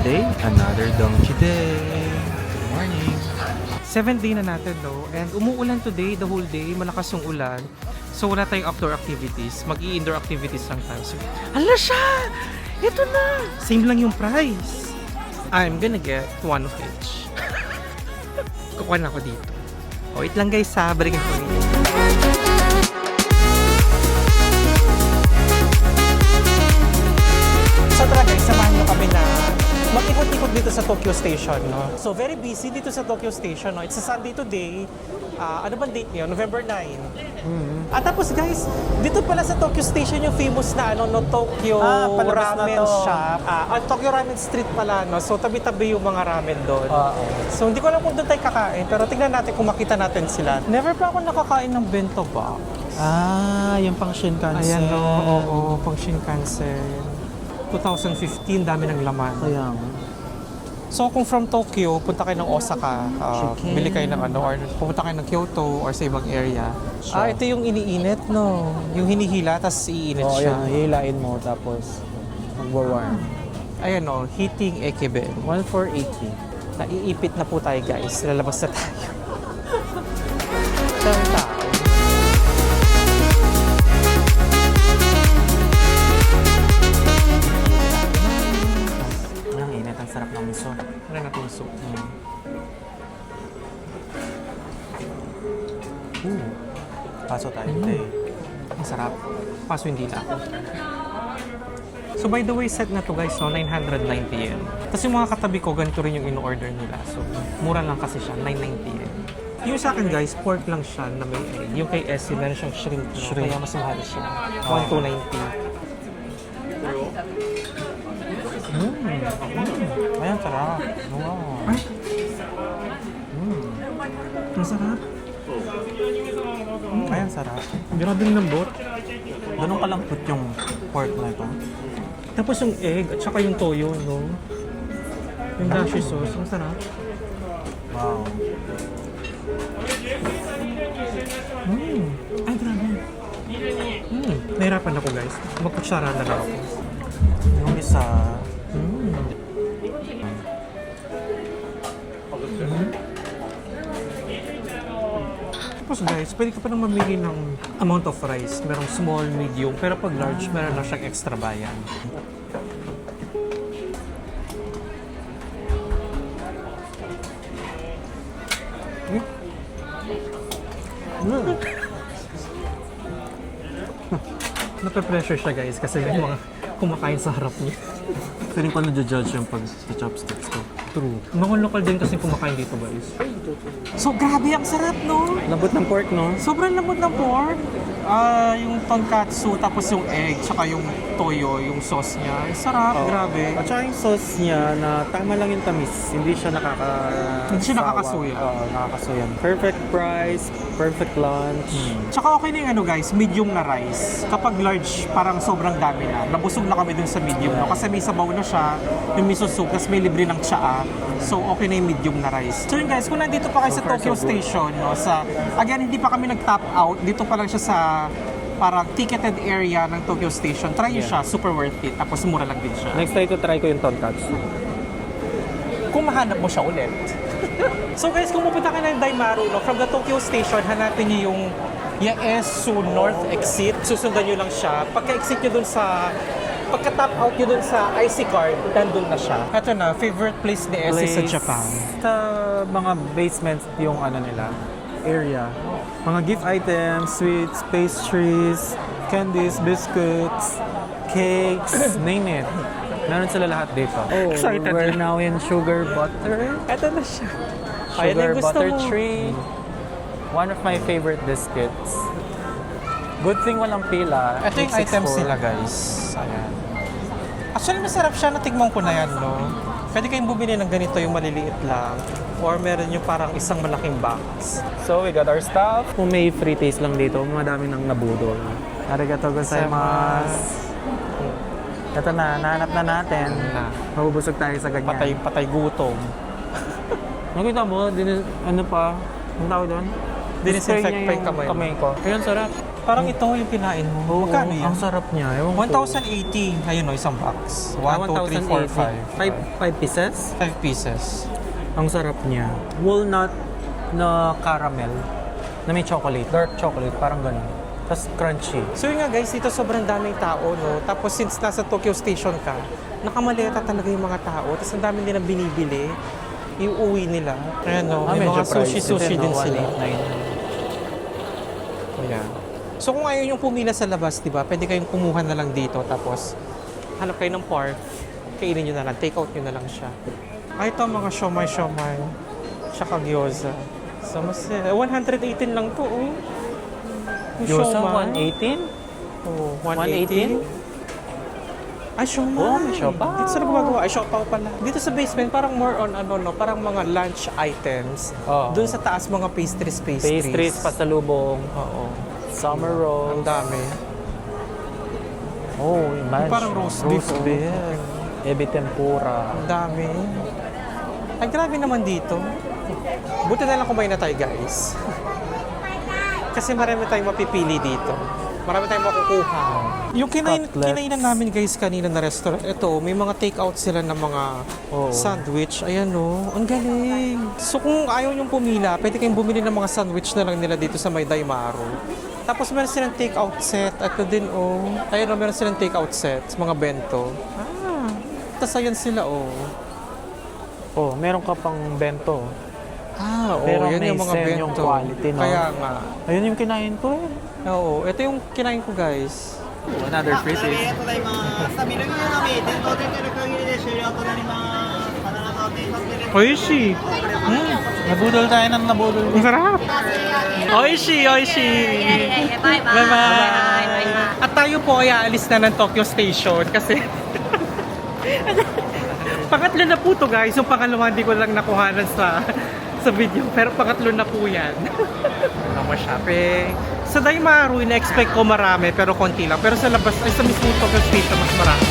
day, another donkey day. Good morning. 7th day na natin, no? And umuulan today, the whole day. Malakas yung ulan. So wala tayong outdoor activities. Mag-i-indoor activities lang tayo. So, hala siya! Ito na! Same lang yung price. I'm gonna get one of each. Kukuha na ako dito. O, wait lang guys ha. Balikan ko rin. So tara guys, samahan nyo kami na mag-ikot-ikot dito sa Tokyo Station, no? So very busy dito sa Tokyo Station, no? It's a Sunday today. Ano bang date niyo? November 9. At tapos guys, dito pala sa Tokyo Station yung famous na ano, no, Tokyo palabas na Ramen to. Shop. Tokyo Ramen Street pala, no? So tabi-tabi yung mga ramen doon. So hindi ko alam kung doon tayo kakain, pero tingnan natin kung makita natin sila. Never pa ako nakakain ng bento box. Yung pang Shinkansen. Ayan, no? Oo, pang Shinkansen. 2015, dami ng laman. Ayan. So kung from Tokyo, punta kayo ng Osaka, Chicken. bili kayo ng ano, or pumunta kayo ng Kyoto or sa ibang area. Sure. Ito yung iniinit, no? Yung hinihila, tapos iinit Oo, siya. yan. Hihilain mo, tapos magwa-warm. Ayan, no? Heating ekebe. 1,480. Naiipit na po tayo, guys. Lalabas na tayo. Daming tao. Ang init, ang sarap ng miso. Ano na itong soup? Paso tayo today. Ang sarap. Paso hindi na ako. So by the way, set na to guys, no? 990 yen. Tapos yung mga katabi ko, ganito rin yung in-order nila. So, mura lang kasi siya, 990 yen. Yung sa akin guys, pork lang siya na may egg. Yung kay Essie, meron siyang shrimp. No? Shrimp. Kaya mas mahal siya. 1,290. Ayan, sarap. Wow. Ay! Ang sarap. Ayan, sarap. Grabe yung lambot. Ganun kalambot yung pork na ito. Tapos yung egg at saka yung toyo, no? Yung dashi sauce, ang sarap. Wow. Ay, grabe. Nahirapan ako guys. Magkutsara na lang ako. Yung isa, Tapos guys, pwede ka pa nang mamili ng amount of rice. Merong small, medium, pero pag large, meron na siyang extra bayan. Nape-pressure siya guys kasi may mga kumakain sa harap niya. feeling ko na-judge yung pag-chopsticks ko. True. Mga local din kasi kumakain dito guys. So grabe, ang sarap no? Lambot ng pork, no? Sobrang lambot ng pork. Yung tonkatsu, tapos yung egg, tsaka yung toyo, yung sauce niya. Ang sarap, grabe. At saka yung sauce niya na tama lang yung tamis. Hindi siya Hindi siya nakakasuya. Oo, nakakasuya. Perfect price, perfect lunch. Tsaka okay na yung ano guys, medium na rice. Kapag large, parang sobrang dami na. Nabusog na kami dun sa medium, no? Kasi may sabaw na siya, yung miso soup, tapos may libre ng tsaa. So okay na yung medium na rice. So yun guys, kung nandito pa kayo sa Tokyo Station, no? Again, hindi pa kami nag-top out. Dito pa lang siya sa parang ticketed area ng Tokyo Station. Try nyo siya, super worth it. Tapos mura lang din siya. Next time to try ko yung tonkatsu. Kung mahanap mo siya ulit. So guys, kung pupunta ka ng Daimaru, no, from the Tokyo Station, hanapin niyo yung Yaesu North Exit. Susundan nyo lang siya. Pagka-exit nyo dun sa... Pagka-top out nyo dun sa IC card, nandun na siya. Ito na, favorite place ni Essie sa Japan. Sa mga basement yung ano nila, area. Mga gift items, sweets, pastries, candies, biscuits, cakes, name it. Meron sila lahat dito. Oh, Excited we're na. now in sugar butter. Ito na siya. Ayan Sugar yung gusto butter mo. tree. One of my favorite biscuits. Good thing walang pila. Ito yung items 864. nila guys. Ayan. Actually, masarap siya. Natigman ko na yan, no? Pwede kayong bumili ng ganito yung maliliit lang. Or meron yung parang isang malaking box. So we got our stuff. Kung may free taste lang dito, madami nang nabudol. Arigatou gozaimasu. Ito na, nahanap na natin. Na, Mabubusog tayo sa ganyan. patay gutom. Nakita mo, ano pa? Ang tawag doon? Dinisinfect Spray niya pa yung kamay mo. ko. Ayun, sarap. Parang ito yung kinain mo. Magkano yan? Ang sarap niya. Ewan ko. 1,080. Ayun o, isang box. 1, 2, 3, 4, 5. 5 pieces? 5 pieces. Ang sarap niya. Walnut na caramel na may chocolate. Dark chocolate, parang ganun. Tapos crunchy. So yun nga guys, dito sobrang daming tao, no? Tapos since nasa Tokyo Station ka, nakamaleta talaga yung mga tao. Tapos ang dami nilang binibili. Iuwi nila. Ayan no, may mga sushi-sushi din sila. 189. Ayan. So kung ayaw yung pumila sa labas, di ba? Pwede kayong kumuha na lang dito. Tapos hanap kayo ng park. Kainin nyo na lang. Take out nyo na lang siya. Ay, ito mga siomay-siomay. Tsaka gyoza. So, mas, 118 lang to, oh. Yung Gyoza, siomai. 118? Oh, 118? Ay, siomai. Oh, may siopaw. Dito sa gumagawa. Ay, siopaw pala. Dito sa basement, parang more on, parang mga lunch items. Oo. Doon sa taas, mga pastries. Pastries, pasalubong, Oo. summer Ang rolls. dami. Oh, imagine. Parang roast beef, oh. Ebi tempura. Ang dami. Ay, grabe naman dito. Buti na lang kumain na tayo, guys. Kasi marami tayong mapipili dito. Marami tayong makukuha. Yung Cutlets. kinainan namin, guys, kanina na restaurant. Ito, may mga take-out sila ng mga Oo. sandwich. Ayan, no. Ang galing. So, kung ayaw nyong pumila, pwede kayong bumili ng mga sandwich na lang nila dito sa May Daimaru. Tapos meron silang take-out set. Ito din, oh. Ayun, meron silang take-out set. Mga bento. Tapos ayan sila, oh. Oh, meron ka pang bento. Oo, Pero yan may yung mga sen bento. yung quality, no? Kaya nga. Ayun yung kinain ko. Oo, ito yung kinain ko, guys. Another free ありがとうございます。さあ、ミルクのみ、店頭で出る限りで終了となります。必ずお手に取ってね。 Oishi! Nabudol tayo ng nabudol. Ang sarap! Oishi! Oishi! Bye-bye! At tayo po ay aalis na ng Tokyo Station kasi pangatlo na po to, guys. Yung pangalawa hindi ko lang nakuhanan sa video. Pero pangatlo na po yan. Ano mo shopping? Sa Daimaru, ina-expect ko marami pero konti lang. Pero sa labas, ay sa mismong Tokyo Station, mas marami.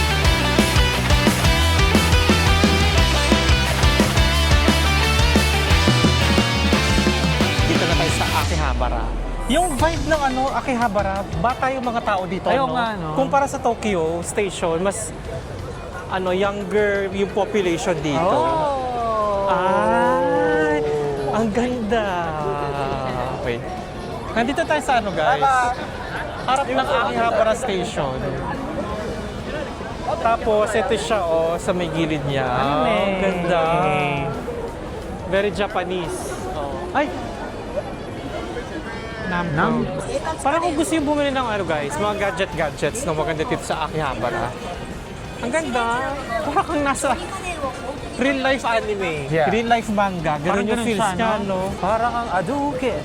Dito na tayo sa Akihabara. Yung vibe ng Akihabara, bata yung mga tao dito, Ayaw no? nga, no? Kumpara sa Tokyo Station, mas younger yung population dito. Oh! Ay, ang ganda. Wait. Nandito tayo sa guys? Harap ng Akihabara Station. Tapos, ito siya, sa may gilid niya. Ang ganda. Very Japanese. Ay! Namco. Parang kung gusto yung bumili ng guys, mga gadgets na maganda dito sa Akihabara. Ang ganda. Parang kang nasa real life anime. Yeah. Real life manga. Ganun yung feels niya, no? Parang ang aduket,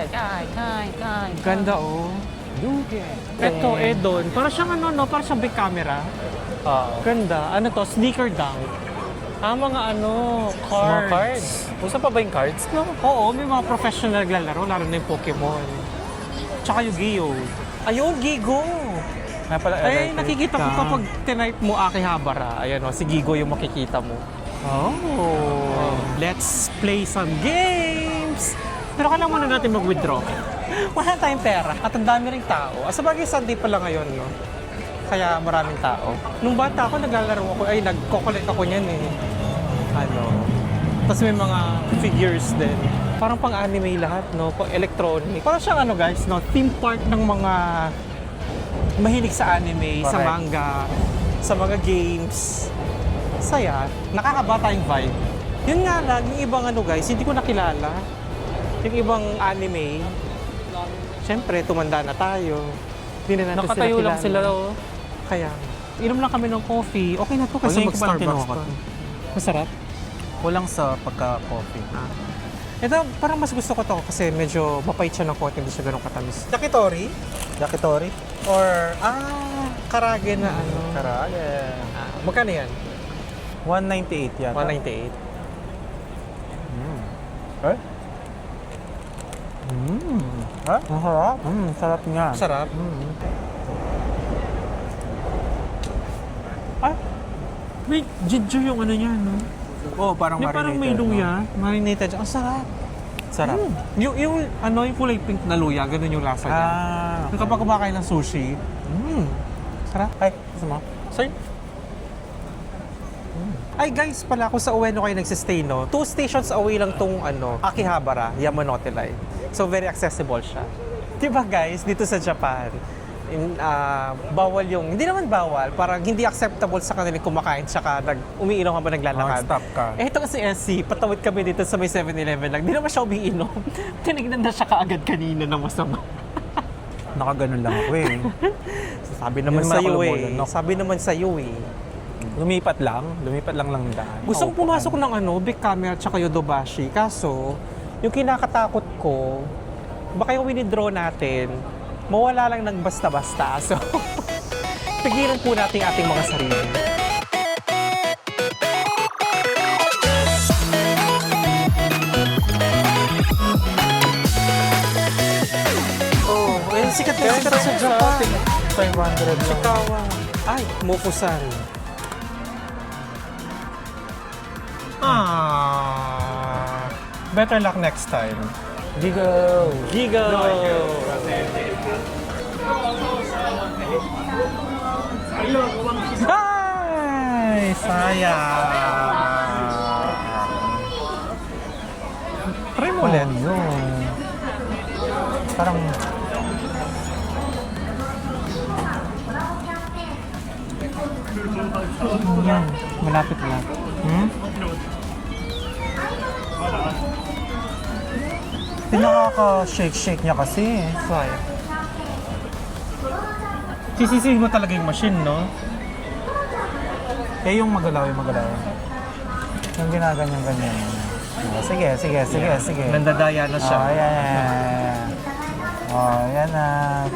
kai. Ganda, oh. Aduket. Ito, Edon. Parang siyang parang siyang big camera. Ganda. Ano to? Sneaker dunk. Mga cards. Mga cards. Usa pa ba yung cards? No? Oo, may mga professional naglalaro, lalo na yung Pokemon. Tsaka yung Gio. Ayun, Gigo! Nga pala, Ay, electric nakikita ko ka. kapag tinype mo Akihabara. Ayan si Gigo yung makikita mo. Oh. Let's play some games! Pero kailangan muna natin mag-withdraw. Wala tayong pera. At ang dami ring tao. Sabagay, Sunday pala ngayon, no? Kaya maraming tao. Nung bata ako, naglalaro ako. Ay, nagko-collect ako niyan, eh. Tapos may mga figures din. Parang pang-anime lahat, no? Pang-electronic. Parang siyang guys, no? Theme park ng mga mahilig sa anime, sa Correct. manga, sa mga games. Saya. Nakakabata yung vibe. Yun nga lang, yung ibang guys, hindi ko nakilala. Yung ibang anime, syempre, tumanda na tayo. Hindi na natin Nakatayo sila lang sila, kilala. Kaya, inom lang kami ng coffee. Okay na to kasi Ngayon ko palang mag-Starbucks kinuha pa. to. Masarap. Kulang sa pagka-coffee. Ito, parang mas gusto ko to kasi medyo mapait siya ng konti, hindi siya ganun katamis. Yakitori? Yakitori? Or, karage na Karage. Magkano yan? 198 yata. 198. Eh? Ha? Ang sarap. Sarap nga. Sarap. Ay, may Jeju yung niya, no? Oh, parang Hindi, parang may luya. Marinated siya. Ang sarap. Sarap. Yung kulay pink na luya, ganun yung lasa niya. Yung kapag kumakain ng sushi, Sarap. Ay, gusto mo? sorry. Ay guys, pala kung sa Ueno kayo nagsistay, no? 2 stations away lang tong Akihabara, Yamanote Line. So very accessible siya. Diba guys, dito sa Japan, bawal yung, hindi naman bawal, parang hindi acceptable sa kanila kumakain tsaka umiinom habang naglalakad. Stop ka. Eh, ito kasi SC, patawid kami dito sa may 7-Eleven lang. Di naman siya umiinom. Tinignan na siya kaagad kanina ng masama. Nakaganon lang ako eh. Sabi naman Hindi sa naman iyo ako eh. lumulunok. Sabi naman sa iyo eh. Lumipat lang ng daan. Gusto kong pumasok ng big camera tsaka Yodobashi. Kaso, yung kinakatakot ko, baka yung winidraw natin, mawala lang ng basta-basta. So, pigilan po natin ating mga sarili. Oh, sikat na sikat sa Japan. 500 lang. Chikawa. Ay, Mokusan. Better luck next time. Gigo! Gigo! Ay, sayang. Try mo ulit. Yun. Parang... Yan. Malapit na. Pinakaka-shake-shake niya kasi. Sayang. Sisisihin mo talaga yung machine, no? Eh, yung magalaw. Yung ginaganyan-ganyan. Sige. Nandadaya na siya. Oh, yan. Oh, yan na.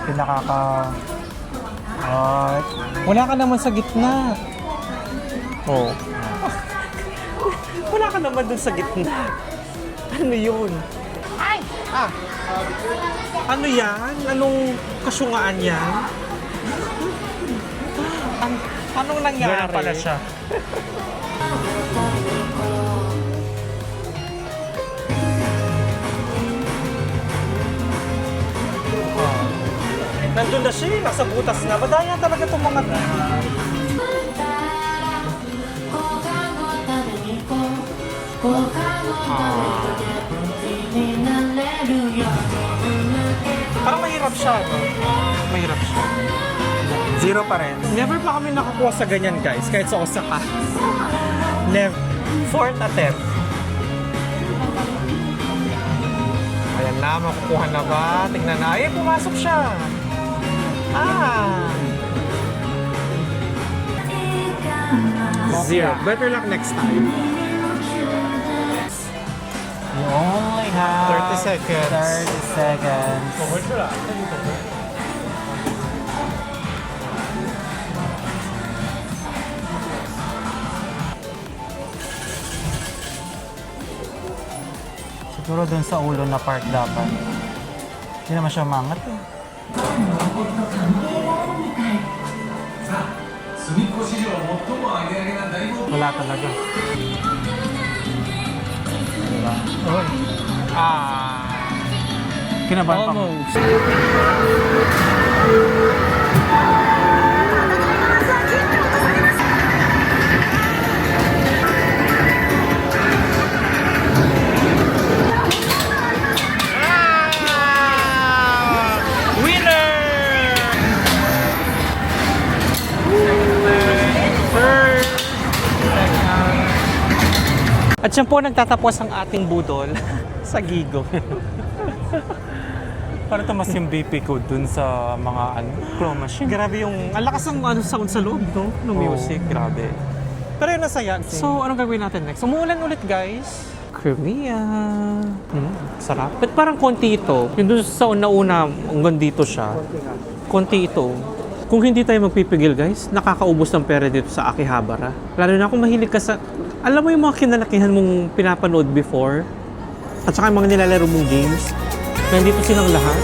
Pinakaka... Oh, Wala ka naman sa gitna. Oh. Wala ka naman dun sa gitna. Ano yun? Ay! Ano yan? Anong kasyungaan yan? Anong nangyari? Ganun pala siya. Nandun na siya, nasa butas na. Madaya talaga itong mga... Parang mahirap siya, no? Mahirap siya. Zero pa rin. Never pa kami nakakuha sa ganyan, guys, kahit sa Osaka. Never. 4th attempt. Ayan na, makukuha na ba? Tingnan na. Ay, pumasok siya. Zero. Better luck next time. You only have 30 seconds. 30 seconds. Siguro dun sa ulo na part dapat. Hindi naman siya mangat eh. Wala talaga. Diba? Kinabahan pa. Almost. At siya po nagtatapos ang ating budol sa Gigo. Para tumas yung BP ko dun sa mga claw machine. Grabe yung, ang lakas ng sound sa loob, no? No music, grabe. Pero yun nasaya. So, anong gagawin natin next? Umuulan ulit, guys. Korea. Sarap. But parang konti ito. Yung dun sa una-una, hanggang dito siya. Konti ito. Kung hindi tayo magpipigil, guys, nakakaubos ng pera dito sa Akihabara. Lalo na kung mahilig ka sa... Alam mo yung mga kinalakihan mong pinapanood before? At saka yung mga nilalaro mong games? Nandito silang lahat.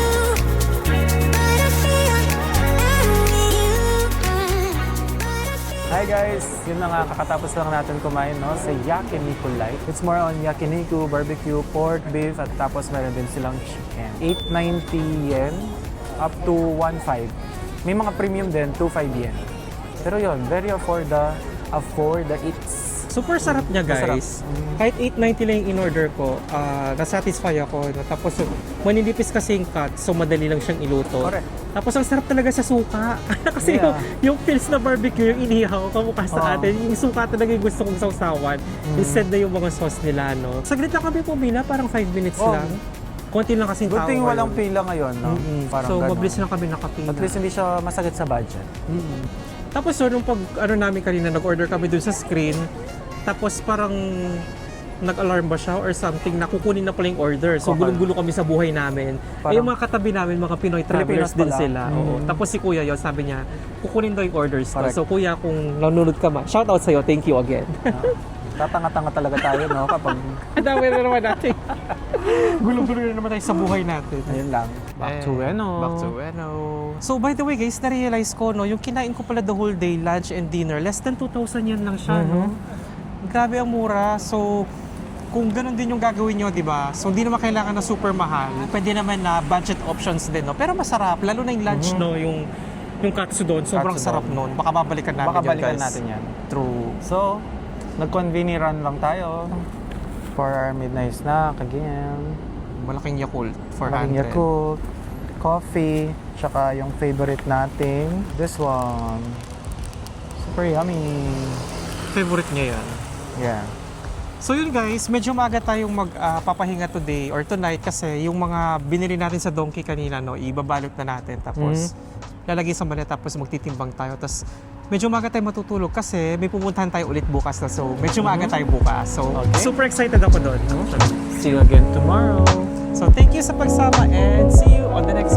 Hi Hi guys! Yun na nga, kakatapos lang natin kumain no, sa Yakiniku Light. It's more on yakiniku, barbecue, pork, beef, at tapos meron din silang chicken. 890 yen up to 1.5. May mga premium din, 2.5 yen. Pero yun, very afford the eats. Super sarap niya guys. Kahit 890 lang yung in-order ko, nasatisfy ako. Tapos maninipis kasi yung cut, so madali lang siyang iluto. Correct. Tapos ang sarap talaga sa suka. Kasi Yeah. yung pills na barbecue, yung inihaw, kamukha sa atin. Yung suka talaga yung gusto kong sausawan. Instead na yung mga sauce nila, no? Saglit lang kami pumila, parang 5 minutes lang. Konti lang kasing Good tao thing walang ngayon. pila ngayon, no? Parang So, ganun. mabilis lang kami nakapila. At least hindi siya masakit sa budget. Tapos so, nung namin kanina, nag-order kami dun sa screen, tapos parang nag-alarm ba siya or something na kukunin na pala yung order. So Okay. gulong-gulo kami sa buhay namin. Parang- Yung mga katabi namin, mga Pinoy travelers Filipinos din pala. sila. Oo. Tapos si Kuya yun, sabi niya, kukunin daw yung orders ko. Correct. So Kuya, kung nanonood ka man, shout out sa'yo, thank you again. Tatanga-tanga talaga tayo, no? Kapag, Ang dami na naman natin. Gulong-gulo na naman tayo sa buhay natin. ayun lang. Back to Ueno. Back to Ueno. So by the way guys, na-realize ko, no, yung kinain ko pala the whole day, lunch and dinner, less than 2,000 yen lang siya, no? Grabe ang mura. So, kung ganun din yung gagawin nyo, di ba? So, hindi naman kailangan na super mahal. Pwede naman na budget options din, no? Pero masarap. Lalo na yung lunch, no? Yung katsudon. Sobrang Katsudon. sarap nun. Baka babalikan namin Baka yun, balikan guys. natin yan. True. So, nag-conveni run lang tayo for our midnight snack again. Malaking Yakult. 400. Malaking Yakult, coffee, tsaka yung favorite nating, this one. Super yummy. Favorite niya yan. Yeah. So yun guys, medyo maaga tayong magpapahinga today or tonight kasi yung mga binili natin sa Donkey kanina, no, ibabalot na natin tapos lalagay sa maleta tapos magtitimbang tayo. Tapos medyo maaga tayo matutulog kasi may pupuntahan tayo ulit bukas na. So medyo maaga tayo bukas. So Okay. super excited ako doon. No? See you again tomorrow. So thank you sa pagsama and see you on the next